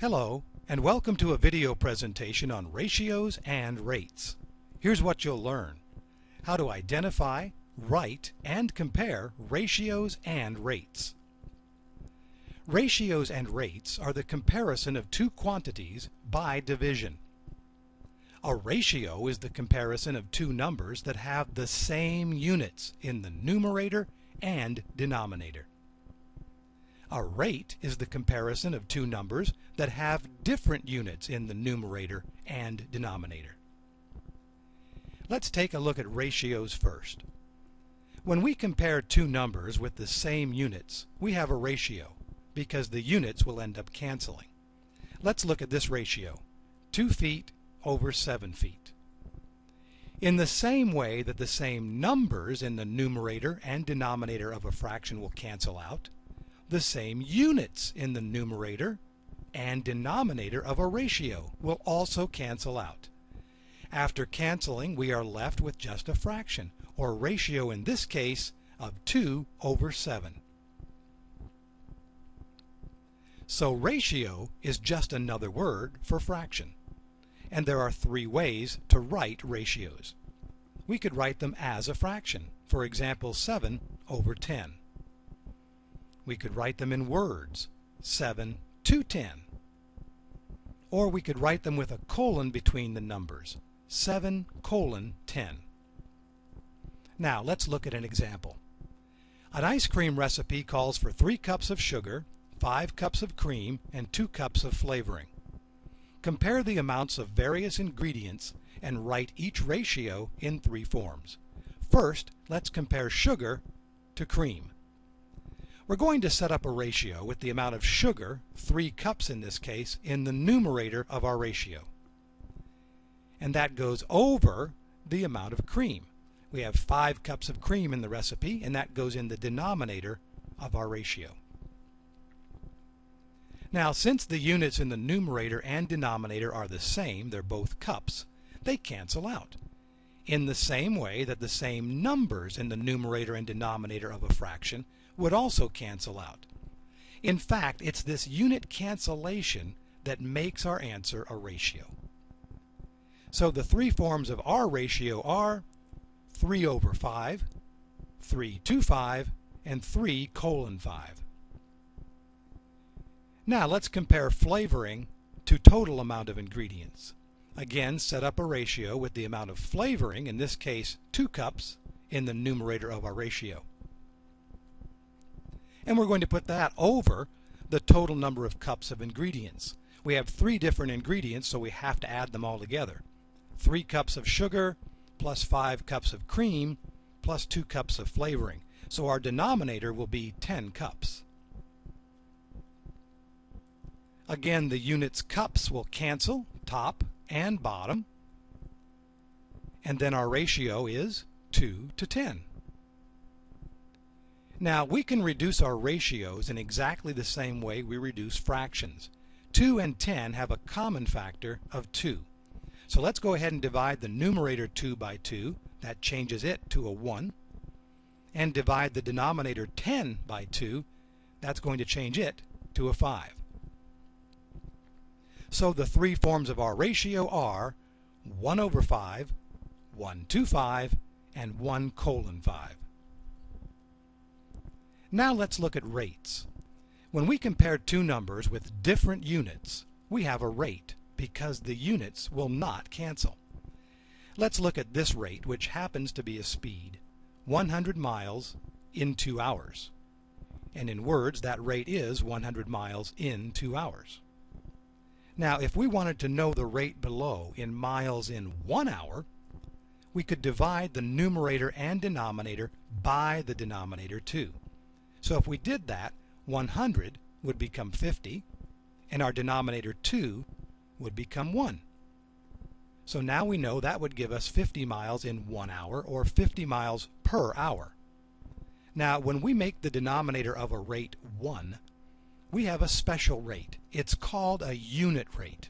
Hello, and welcome to a video presentation on ratios and rates. Here's what you'll learn: how to identify, write, and compare ratios and rates. Ratios and rates are the comparison of two quantities by division. A ratio is the comparison of two numbers that have the same units in the numerator and denominator. A rate is the comparison of two numbers that have different units in the numerator and denominator. Let's take a look at ratios first. When we compare two numbers with the same units, we have a ratio because the units will end up canceling. Let's look at this ratio: 2 feet over 7 feet. In the same way that the same numbers in the numerator and denominator of a fraction will cancel out, the same units in the numerator and denominator of a ratio will also cancel out. After canceling, we are left with just a fraction, or ratio in this case of 2 over 7. So ratio is just another word for fraction. And there are three ways to write ratios. We could write them as a fraction. For example, 7 over 10. We could write them in words, 7 to 10. Or we could write them with a colon between the numbers, 7 colon 10. Now let's look at an example. An ice cream recipe calls for 3 cups of sugar, 5 cups of cream, and 2 cups of flavoring. Compare the amounts of various ingredients and write each ratio in 3 forms. First, let's compare sugar to cream. We're going to set up a ratio with the amount of sugar, 3 cups in this case, in the numerator of our ratio. And that goes over the amount of cream. We have 5 cups of cream in the recipe, and that goes in the denominator of our ratio. Now, since the units in the numerator and denominator are the same, they're both cups, they cancel out. In the same way that the same numbers in the numerator and denominator of a fraction would also cancel out. In fact, it's this unit cancellation that makes our answer a ratio. So the 3 forms of our ratio are 3 over 5, 3 to 5, and 3 colon 5. Now let's compare flavoring to total amount of ingredients. Again, set up a ratio with the amount of flavoring, in this case 2 cups, in the numerator of our ratio. And we're going to put that over the total number of cups of ingredients. We have 3 different ingredients, so we have to add them all together. 3 cups of sugar plus 5 cups of cream plus 2 cups of flavoring. So our denominator will be 10 cups. Again, the units cups will cancel, top and bottom. And then our ratio is 2 to 10. Now, we can reduce our ratios in exactly the same way we reduce fractions. 2 and 10 have a common factor of 2. So let's go ahead and divide the numerator 2 by 2. That changes it to a 1. And divide the denominator 10 by 2. That's going to change it to a 5. So the 3 forms of our ratio are 1 over 5, 1 to 5, and 1 colon 5. Now let's look at rates. When we compare two numbers with different units, we have a rate because the units will not cancel. Let's look at this rate, which happens to be a speed, 100 miles in 2 hours. And in words, that rate is 100 miles in 2 hours. Now, if we wanted to know the rate below in miles in 1 hour, we could divide the numerator and denominator by the denominator too. So if we did that, 100 would become 50, and our denominator 2 would become 1. So now we know that would give us 50 miles in 1 hour, or 50 miles per hour. Now, when we make the denominator of a rate 1, we have a special rate. It's called a unit rate.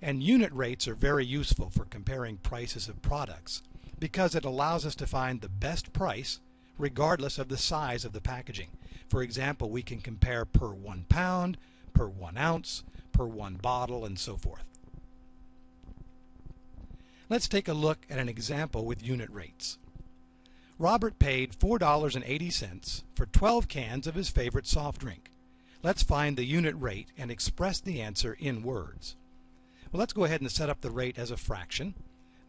And unit rates are very useful for comparing prices of products because it allows us to find the best price regardless of the size of the packaging. For example, we can compare per 1 pound, per 1 ounce, per one bottle, and so forth. Let's take a look at an example with unit rates. Robert paid $4.80 for 12 cans of his favorite soft drink. Let's find the unit rate and express the answer in words. Well, let's go ahead and set up the rate as a fraction.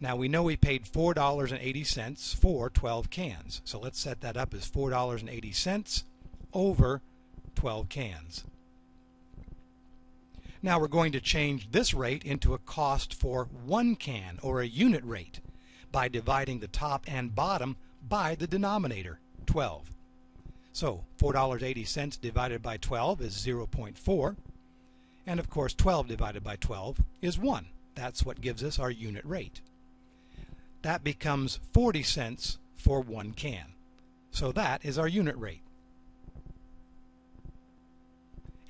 Now we know we paid $4.80 for 12 cans. So let's set that up as $4.80 over 12 cans. Now we're going to change this rate into a cost for 1 can, or a unit rate, by dividing the top and bottom by the denominator, 12. So $4.80 divided by 12 is 0.4. And of course 12 divided by 12 is 1. That's what gives us our unit rate. That becomes 40 cents for 1 can. So that is our unit rate.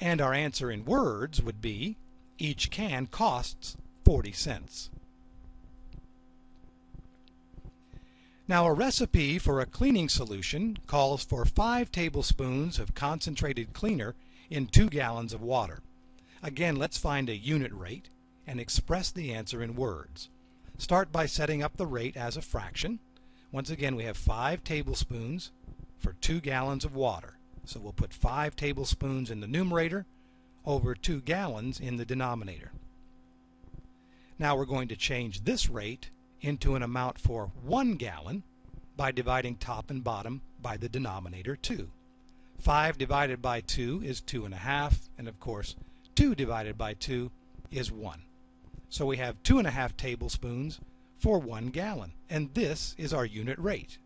And our answer in words would be, each can costs 40 cents. Now a recipe for a cleaning solution calls for 5 tablespoons of concentrated cleaner in 2 gallons of water. Again, let's find a unit rate and express the answer in words. Start by setting up the rate as a fraction. Once again, we have 5 tablespoons for 2 gallons of water. So we'll put 5 tablespoons in the numerator over 2 gallons in the denominator. Now we're going to change this rate into an amount for 1 gallon by dividing top and bottom by the denominator 2. 5 divided by 2 is 2.5, and of course 2 divided by 2 is 1. So we have 2.5 tablespoons for 1 gallon, and this is our unit rate.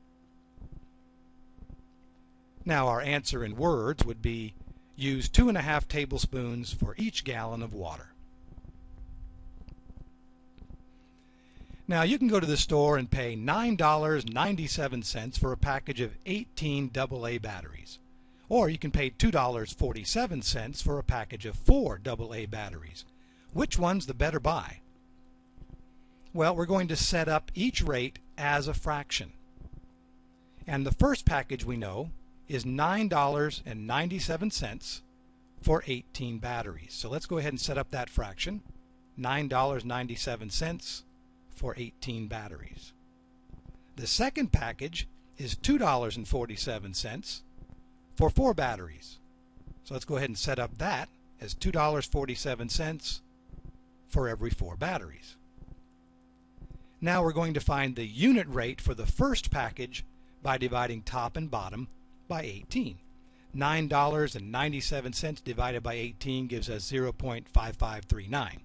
Now our answer in words would be, use 2.5 tablespoons for each gallon of water. Now you can go to the store and pay $9.97 for a package of 18 AA batteries. Or you can pay $2.47 for a package of 4 AA batteries. Which one's the better buy? Well, we're going to set up each rate as a fraction. And the first package we know is $9.97 for 18 batteries. So let's go ahead and set up that fraction. $9.97 for 18 batteries. The second package is $2.47 for 4 batteries. So let's go ahead and set up that as $2.47 for every 4 batteries. Now we're going to find the unit rate for the first package by dividing top and bottom by 18. $9.97 divided by 18 gives us 0.5539.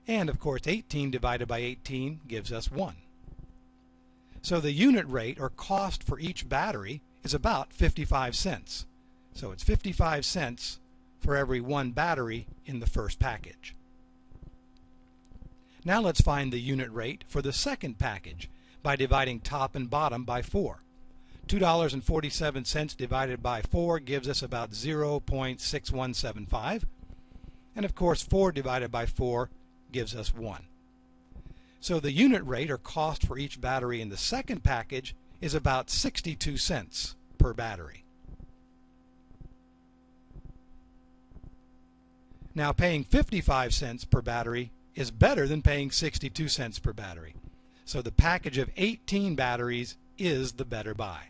And of course 18 divided by 18 gives us 1. So the unit rate, or cost, for each battery is about 55 cents. So it's 55 cents for every 1 battery in the first package. Now let's find the unit rate for the second package by dividing top and bottom by 4. $2.47 divided by 4 gives us about 0.6175. And of course 4 divided by 4 gives us 1. So the unit rate, or cost, for each battery in the second package is about 62 cents per battery. Now paying 55 cents per battery is better than paying 62 cents per battery. So the package of 18 batteries is the better buy.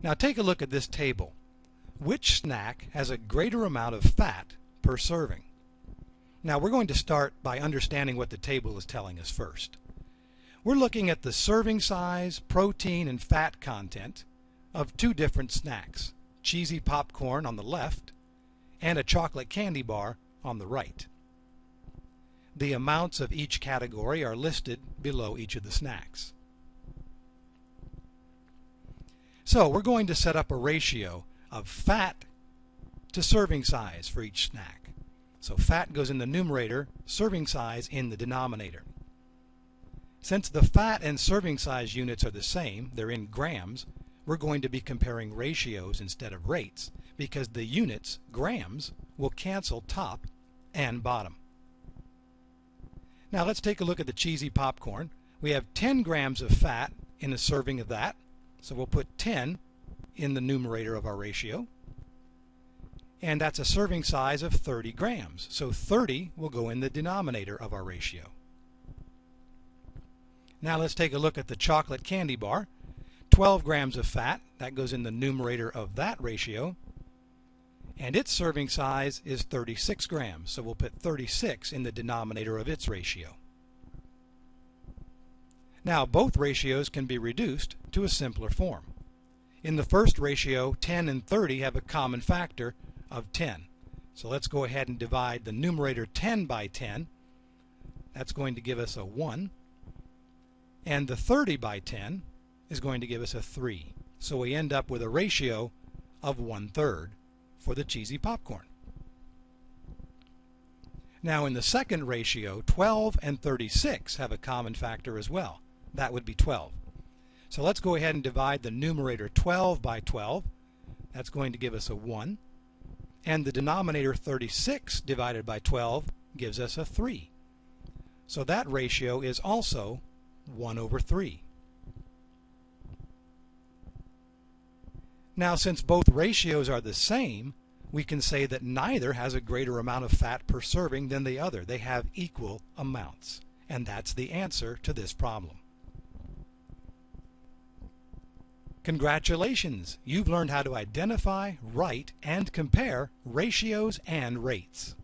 Now take a look at this table. Which snack has a greater amount of fat per serving? Now we're going to start by understanding what the table is telling us first. We're looking at the serving size, protein, and fat content of 2 different snacks, cheesy popcorn on the left and a chocolate candy bar on the right. The amounts of each category are listed below each of the snacks. So we're going to set up a ratio of fat to serving size for each snack. So fat goes in the numerator, serving size in the denominator. Since the fat and serving size units are the same, they're in grams, we're going to be comparing ratios instead of rates, because the units, grams, will cancel top and bottom. Now let's take a look at the cheesy popcorn. We have 10 grams of fat in a serving of that, so we'll put 10 in the numerator of our ratio. and that's a serving size of 30 grams. So 30 will go in the denominator of our ratio. Now let's take a look at the chocolate candy bar. 12 grams of fat, that goes in the numerator of that ratio, and its serving size is 36 grams, so we'll put 36 in the denominator of its ratio. Now both ratios can be reduced to a simpler form. In the first ratio, 10 and 30 have a common factor of 10. So let's go ahead and divide the numerator 10 by 10. That's going to give us a 1. And the 30 by 10 is going to give us a 3. So we end up with a ratio of 1/3 for the cheesy popcorn. Now in the second ratio, 12 and 36 have a common factor as well. That would be 12. So let's go ahead and divide the numerator 12 by 12. That's going to give us a 1. And the denominator 36 divided by 12 gives us a 3. So that ratio is also 1/3. Now since both ratios are the same, we can say that neither has a greater amount of fat per serving than the other. They have equal amounts. And that's the answer to this problem. Congratulations! You've learned how to identify, write, and compare ratios and rates.